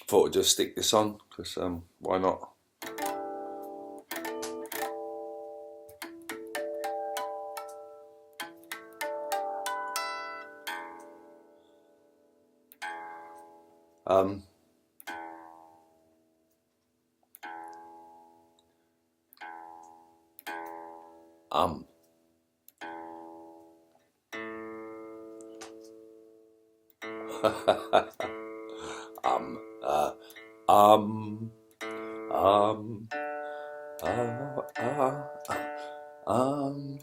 thought I'd just stick this on because why not? Um, um, um, uh, um, um, um.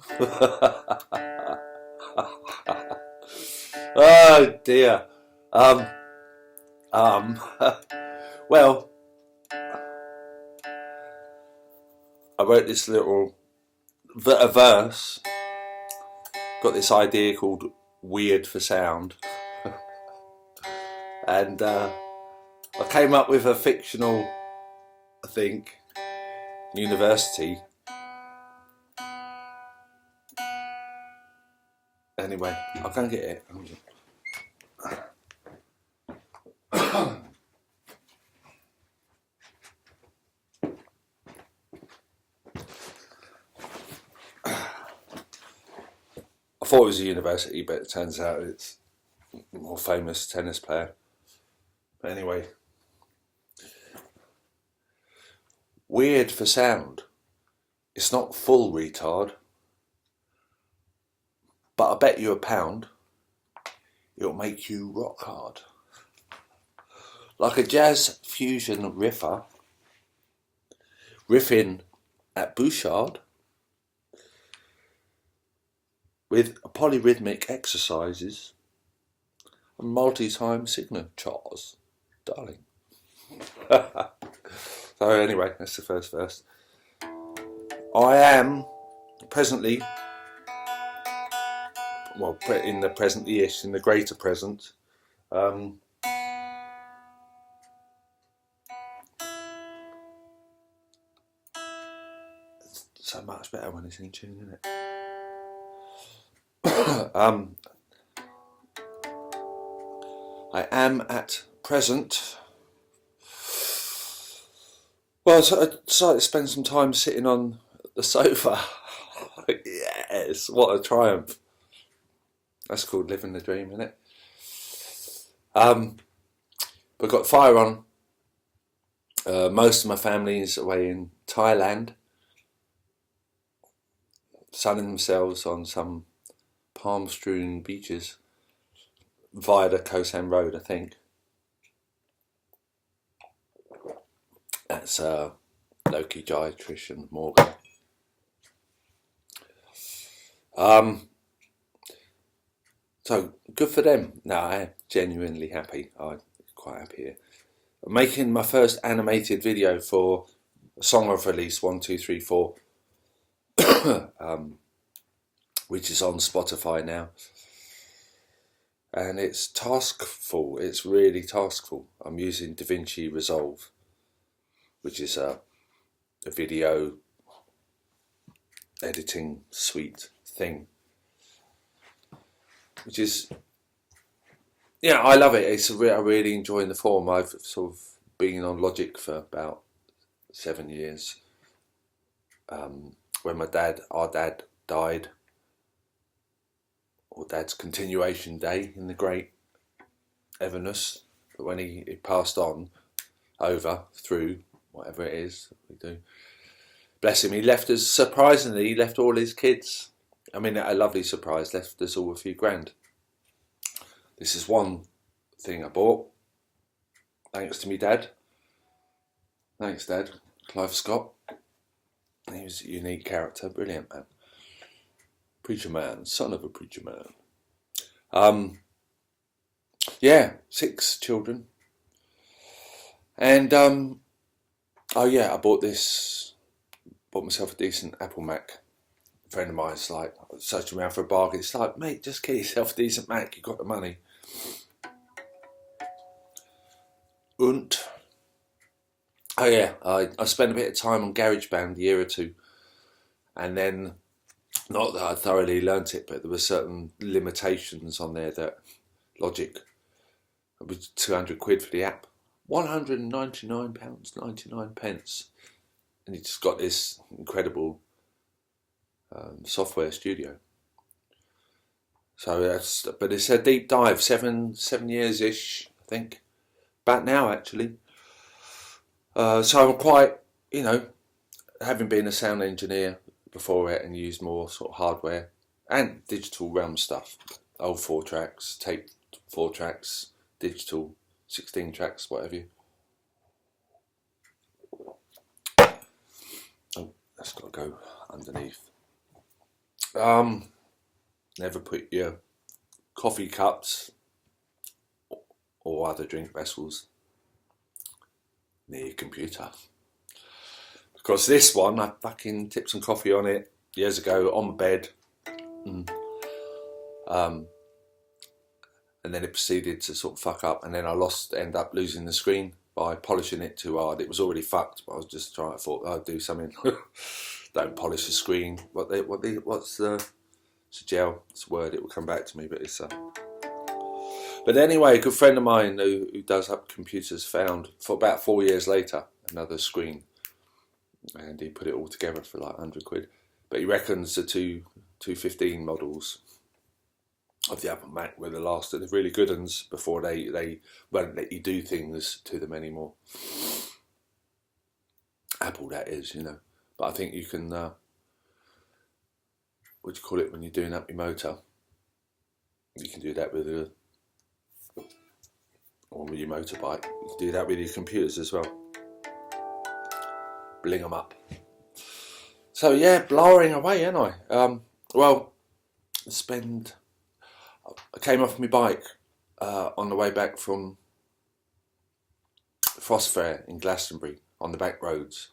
Oh dear. Um, well, I wrote this little verse, got this idea called weird for sound, and I came up with a fictional, I think, university. Anyway, I'll go and get it. I thought it was a university, but it turns out it's a more famous tennis player. But anyway, weird for sound. It's not full retard, but I bet you £1, it'll make you rock hard. Like a jazz fusion riffer, riffing at Bouchard, with polyrhythmic exercises and multi-time signatures, darling. So anyway, that's the first verse. I am presently, well, in the presently-ish, in the greater present, so much better when it's in tune, isn't it? I am at present. Well, so I decided to spend some time sitting on the sofa. Yes, what a triumph. That's called living the dream, isn't it? But got fire on. Most of my family is away in Thailand, sunning themselves on some palm-strewn beaches via the Koh San Road, I think. That's Loki, Jai, Trish and Morgan. So good for them. No, I'm genuinely happy. I'm quite happy here. I'm making my first animated video for a song I've released, 1, 2, 3, 4, which is on Spotify now. And it's taskful. It's really taskful. I'm using DaVinci Resolve, which is a video editing suite thing, which is, yeah, I love it. It's I'm really enjoying the form. I've sort of been on Logic for about 7 years. When our dad died, or Dad's continuation day in the great Everness, but when he passed on over through whatever it is we do, bless him, he left us, surprisingly, he left all his kids. I mean, a lovely surprise, left us all a few grand. This is one thing I bought, thanks to me dad. Thanks, Dad. Clive Scott. He was a unique character, brilliant man. Preacher man, son of a preacher man. Yeah, 6 children. And oh yeah, I bought myself a decent Apple Mac. A friend of mine's like searching around for a bargain. It's like, mate, just get yourself a decent Mac, you got the money. Und oh yeah, I spent a bit of time on GarageBand a year or two, and then, not that I thoroughly learnt it, but there were certain limitations on there that Logic, it was 200 quid for the app, £199.99, and he just got this incredible software studio. So but it's a deep dive, 7 years ish, I think, about now actually. So I'm quite, you know, having been a sound engineer before it and used more sort of hardware and digital realm stuff, old 4 tracks, tape 4 tracks, digital 16 tracks, whatever. Oh, that's got to go underneath. Never put your coffee cups or other drink vessels near your computer, because this one, I fucking tipped some coffee on it years ago on my bed, and then it proceeded to sort of fuck up, and then I end up losing the screen by polishing it too hard. It was already fucked, but I was just trying. I thought I'd do something. Don't polish the screen. What's the gel? It's a word. It will come back to me, but it's. But anyway, a good friend of mine who does up computers found for about 4 years later another screen, and he put it all together for like 100 quid. But he reckons the 215 models of the Apple Mac were the last of the really good ones before they won't let you do things to them anymore. Apple, that is, you know. But I think you can, what do you call it when you're doing up your motor? You can do that with your motorbike. You can do that with your computers as well. Bling them up. So yeah, blowing away, ain't I? I came off my bike on the way back from Frost Fair in Glastonbury on the back roads,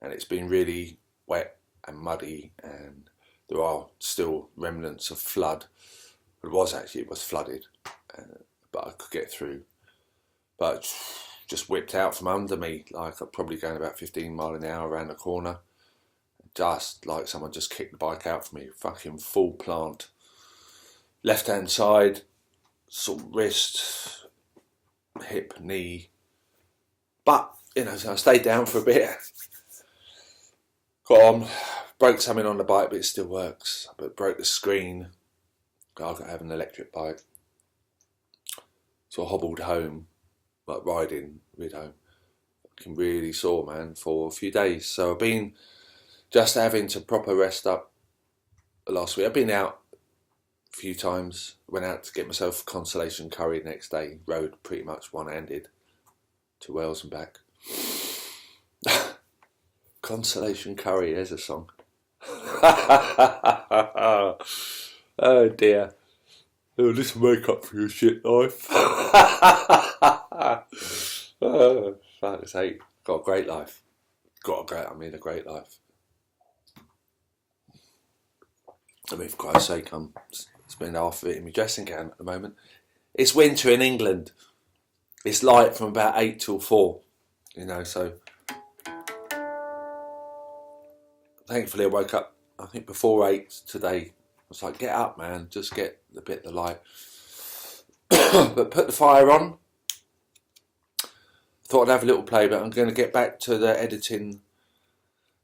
and it's been really wet and muddy, and there are still remnants of flood. It was flooded, but I could get through. But just whipped out from under me, like I'm probably going about 15 miles an hour around the corner, just like someone just kicked the bike out for me, fucking full plant. Left hand side, sort of wrist, hip, knee. But, you know, so I stayed down for a bit. Got on, broke something on the bike, but it still works. But broke the screen. I've got to have an electric bike. So I hobbled home, like riding home. Fucking really sore, man, for a few days. So I've been just having to proper rest up last week. I've been out a few times, went out to get myself consolation curry the next day, rode pretty much one-handed to Wales and back. Consolation curry, there's a song. Oh dear. Oh, this will make up for your shit life. Oh, fuck's sake. Got a great life. A great life. I mean, for Christ's sake, I'm spending half of it in my dressing gown at the moment. It's winter in England. It's light from about 8 till 4, you know, so thankfully I woke up, I think before 8 today. I was like, get up, man, just get a bit of the light. But put the fire on. Thought I'd have a little play, but I'm going to get back to the editing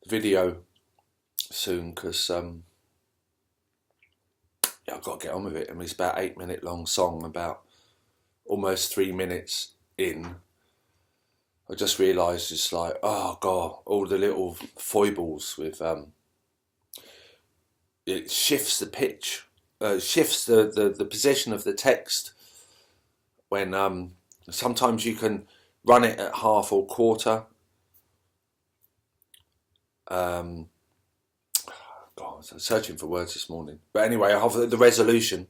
video soon, because I've got to get on with it. I mean, it's about 8 minute long song, about almost 3 minutes in. I just realised it's like, oh God, all the little foibles with, it shifts the pitch, shifts the position of the text when sometimes you can run it at half or quarter. God, I was searching for words this morning. But anyway, I have the resolution,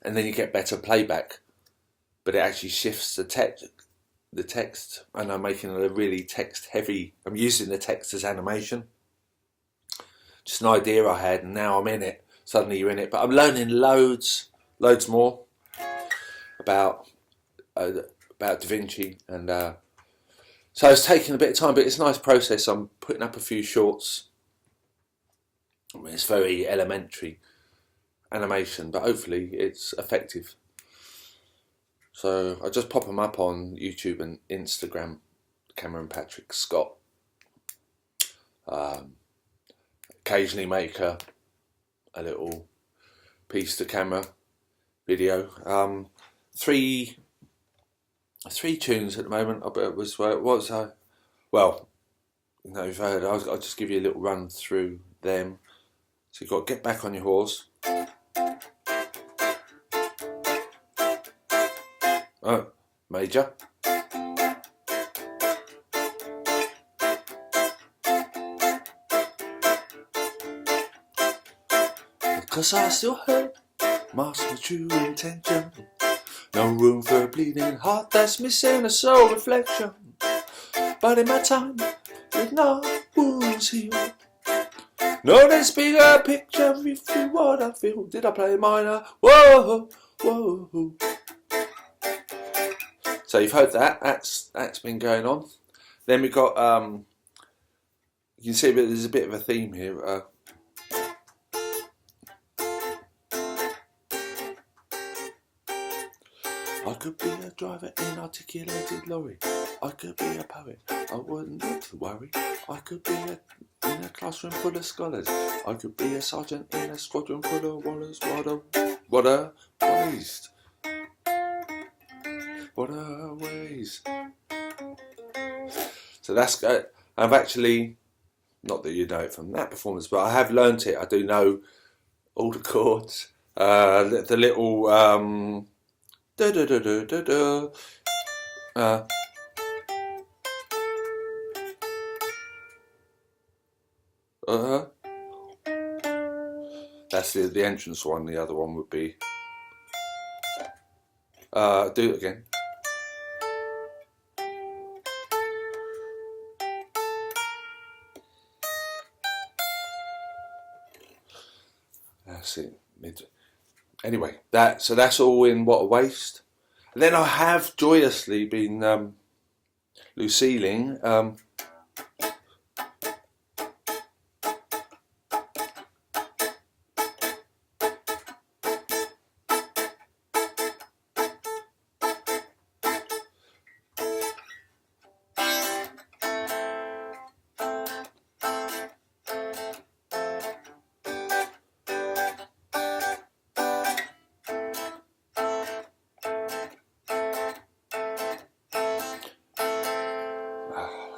and then you get better playback. But it actually shifts the text, and I'm making it a really text heavy. I'm using the text as animation. Just an idea I had, and now I'm in it. Suddenly you're in it. But I'm learning loads more about Da Vinci, and so it's taking a bit of time, but it's a nice process. I'm putting up a few shorts. I mean, it's very elementary animation, but hopefully it's effective. So I just pop them up on YouTube and Instagram, Cameron Patrick Scott. Occasionally make a little piece to camera video. Three tunes at the moment. I bet it was well, you know, you've heard. I'll just give you a little run through them. So you've got Get Back on Your Horse. Oh, major. Because I still hurt, mask my true intention. No room for a bleeding heart that's missing a soul reflection. But in my time, with no wounds healed, no, this bigger picture, if you what I feel. Did I play minor? Whoa, whoa. So you've heard that. That's been going on. Then we've got you can see there's a bit of a theme here. I could be a driver in articulated lorry. I could be a poet. I wouldn't need to worry. I could be in a classroom full of scholars. I could be a sergeant in a squadron full of wallers. What a waste. What a waste. So that's good. I've actually, not that you know it from that performance, but I have learnt it. I do know all the chords. The little da da da da da da. That's the entrance one. The other one would be do it again. That's it. Anyway, that's all in What a Waste. And then I have joyously been Lucilleing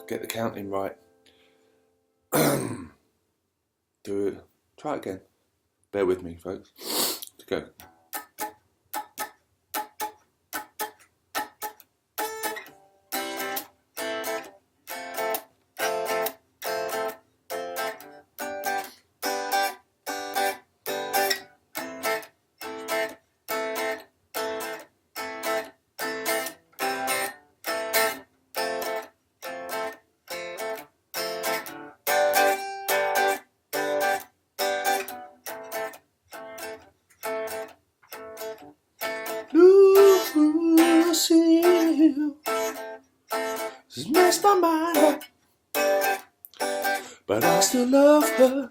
get the counting right. Do it. Try it again. Bear with me, folks. To go. Lucille has messed my mind up, but I still love her.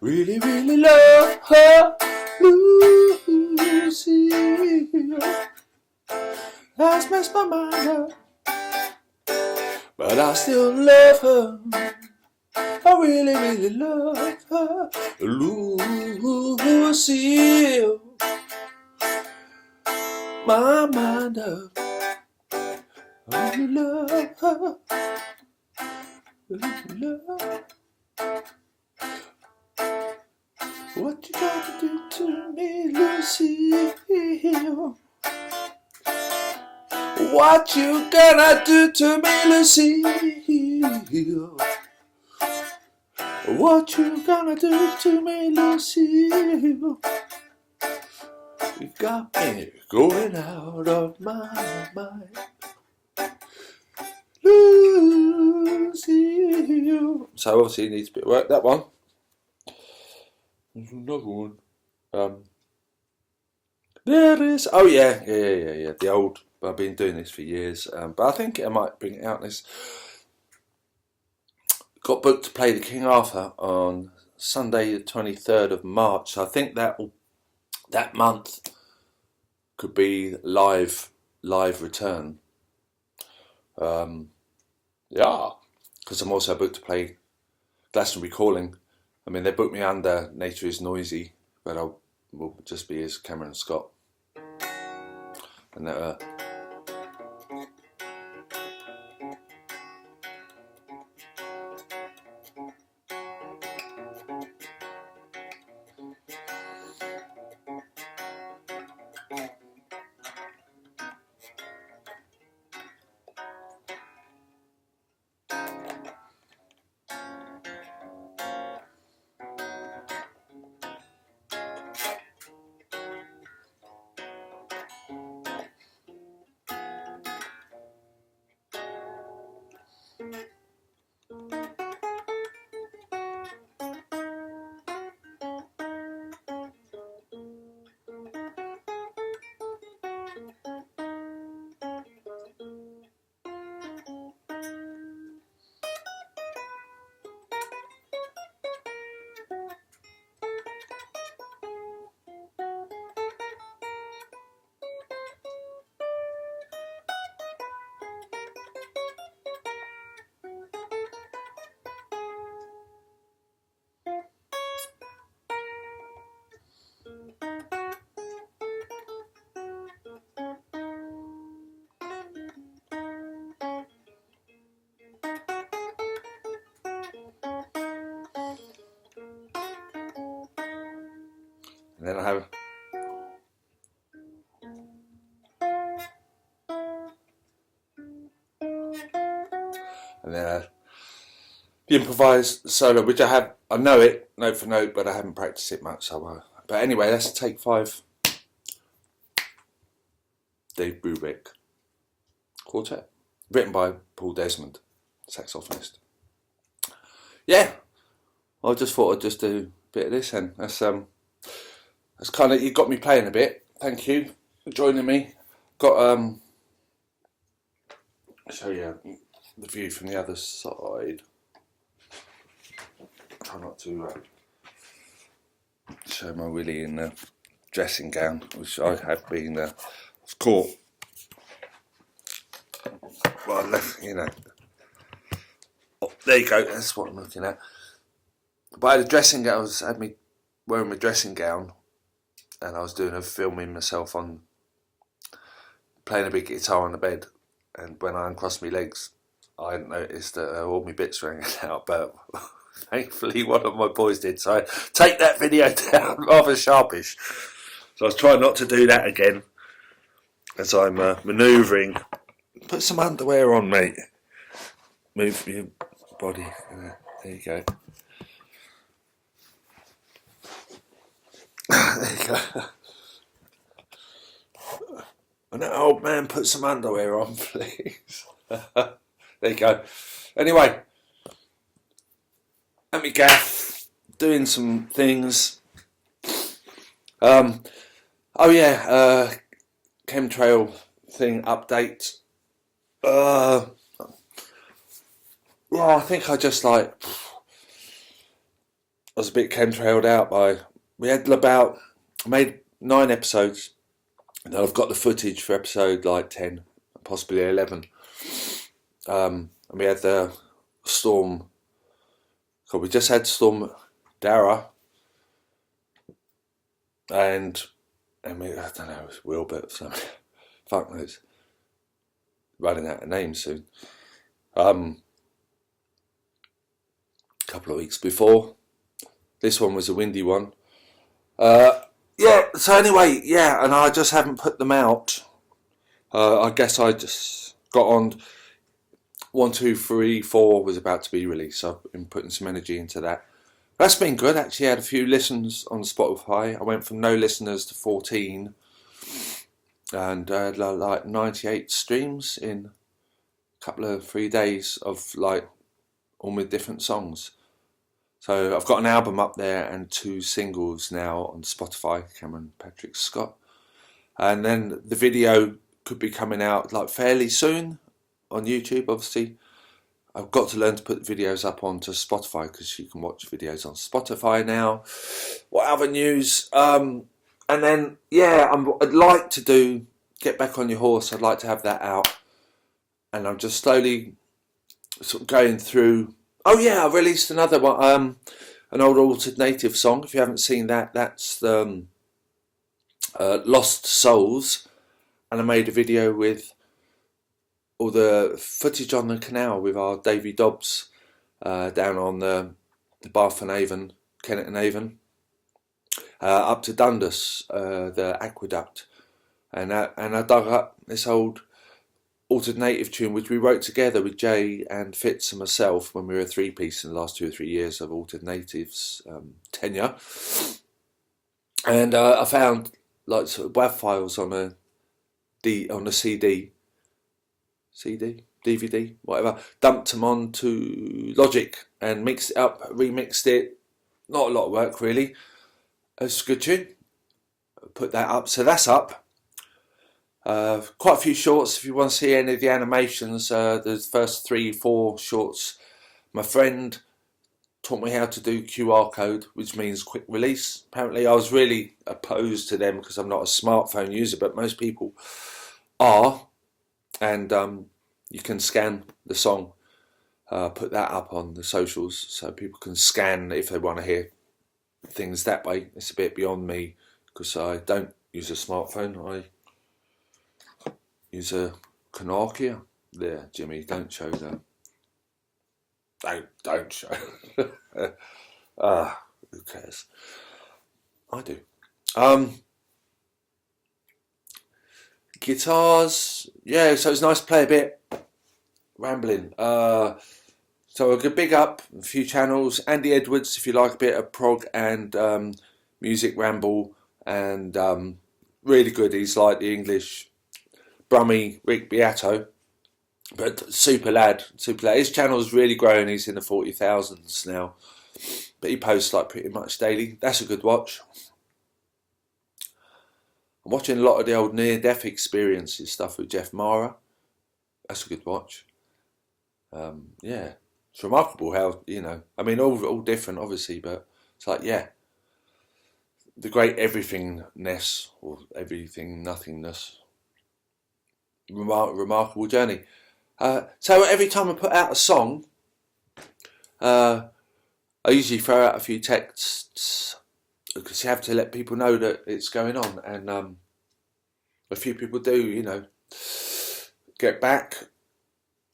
Really, really love her. Lucille has messed my mind up, but I still love her. I really, really love her. Lucille, my mind up. I really love her. Love. What you gonna do to me, Lucille? What you gonna do to me, Lucille? What you gonna do to me, Lucille? You got me going out of my mind. Lucille. So obviously it needs a bit of work, that one. There's another one. There is. Oh yeah. The old. I've been doing this for years, but I think I might bring it out. This got booked to play the King Arthur on Sunday, the 23rd of March. So I think that month could be live return. Yeah, because I'm also booked to play Glastonbury Calling. I mean, they booked me under Nature is Noisy, but I will just be as Cameron Scott. And that, and then I have. And then the improvised solo, which I know it note for note, but I haven't practiced it much. So, but anyway, that's take 5. Dave Brubeck Quartet, written by Paul Desmond, saxophonist. Yeah, I just thought I'd just do a bit of this, and that's kind of, you got me playing a bit. Thank you for joining me. Got show you the view from the other side. Try not to show my willy in the dressing gown, which I have been caught. Well, I left, you know. Oh, there you go. That's what I'm looking at. But I had a dressing gown. Had me wearing my dressing gown, and I was filming myself on playing a big guitar on the bed. And when I uncrossed my legs, I hadn't noticed that all my bits were hanging out, but thankfully one of my boys did, so I take that video down rather sharpish. So I was trying not to do that again as I'm manoeuvring. Put some underwear on, mate. Move your body. There you go. There you go. And that old man, put some underwear on, please. There you go. Anyway, at me gaff, doing some things. Oh yeah, chemtrail thing update. Yeah, I think I just I was a bit chemtrailed out by. We had I made 9 episodes. And I've got the footage for episode 10, possibly 11. And we had the storm. So we just had Storm Dara. And I don't know, it was Wilbert or something. Fuck knows. Running out of names soon. A couple of weeks before. This one was a windy one. Yeah, so anyway, yeah, and I just haven't put them out. I guess I just got on 1, 2, 3, 4 was about to be released, so I've been putting some energy into that. That's been good, actually. I had a few listens on Spotify. I went from no listeners to 14, and I had 98 streams in a couple of 3 days of all my different songs. So I've got an album up there and 2 singles now on Spotify, Cameron Patrick Scott. And then the video could be coming out fairly soon on YouTube, obviously. I've got to learn to put videos up onto Spotify because you can watch videos on Spotify now. What other news? And then, yeah, I'd like to do Get Back on Your Horse. I'd like to have that out. And I'm just slowly sort of going through. Oh yeah, I released another one, an old altered native song. If you haven't seen that, that's Lost Souls. And I made a video with all the footage on the canal with our Davy Dobbs down on the Bath and Avon, Kennet and Avon, up to Dundas, the aqueduct. And I dug up this old altered native tune which we wrote together with Jay and Fitz and myself when we were a three-piece in the last 2 or 3 years of altered natives tenure. And I found like sort of WAV files on a CD, DVD, whatever. Dumped them onto Logic and mixed it up, remixed it. Not a lot of work really. It's a good tune. Put that up, so that's up. Quite a few shorts. If you want to see any of the animations, the first 3-4 shorts, my friend taught me how to do QR code, which means quick release. Apparently I was really opposed to them because I'm not a smartphone user, but most people are. And you can scan the song, put that up on the socials so people can scan if they want to hear things that way. It's a bit beyond me because I don't use a smartphone. I use a Canakia. There, Jimmy, don't show that. Don't show. Who cares? I do. Guitars, yeah, so it's nice to play a bit. Rambling. So a good big up, a few channels. Andy Edwards, if you like a bit of prog and music, ramble, and really good. He's like the English Brummy Rick Beato, but super lad. His channel's really growing. He's in the 40,000s now, but he posts like pretty much daily. That's a good watch. I'm watching a lot of the old near-death experiences stuff with Jeff Mara. That's a good watch. Yeah, it's remarkable how, you know, I mean, all different obviously, but it's like, yeah, the great everythingness or everything nothingness. Remarkable journey. So every time I put out a song, I usually throw out a few texts because you have to let people know that it's going on, and a few people do, you know, get back.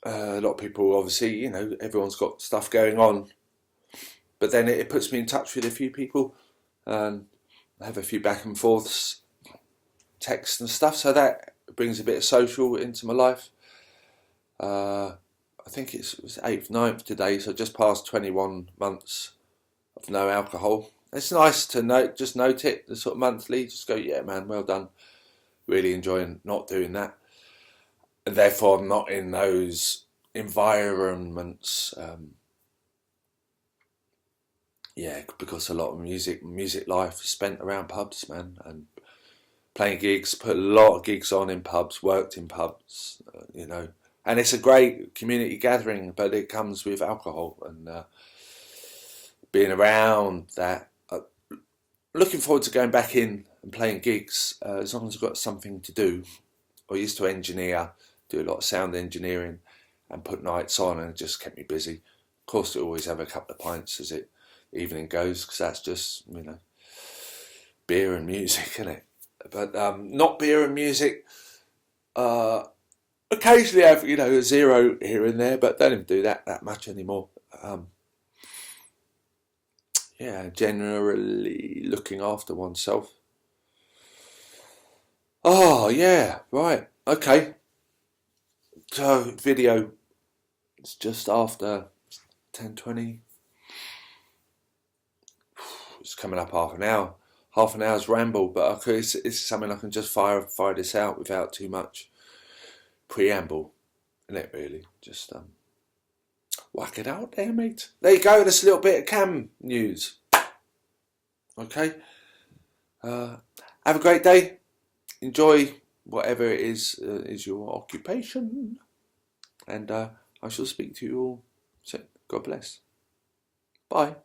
A lot of people, obviously, you know, everyone's got stuff going on, but then it puts me in touch with a few people, and I have a few back and forths, texts and stuff, so that brings a bit of social into my life. I think it was 8th, 9th today, so just past 21 months of no alcohol. It's nice to note it, the sort of monthly, just go, yeah man, well done. Really enjoying not doing that. And therefore I'm not in those environments. Yeah, because a lot of music life is spent around pubs, man, and playing gigs, put a lot of gigs on in pubs, worked in pubs, you know. And it's a great community gathering, but it comes with alcohol and being around that. Looking forward to going back in and playing gigs as long as I've got something to do. I used to engineer, do a lot of sound engineering and put nights on, and it just kept me busy. Of course, I always have a couple of pints as the evening goes, because that's just, you know, beer and music, isn't it? But not beer and music. Occasionally have, you know, a zero here and there, but don't even do that much anymore. Yeah, generally looking after oneself. Oh, yeah, right, okay. So, video, it's just after 10:20. It's coming up half an hour. Half an hour's ramble, but it's something I can just fire this out without too much preamble, isn't it, really? Just whack it out there, mate. There you go, that's a little bit of cam news. Okay. Have a great day. Enjoy whatever it is your occupation. And I shall speak to you all soon. God bless. Bye.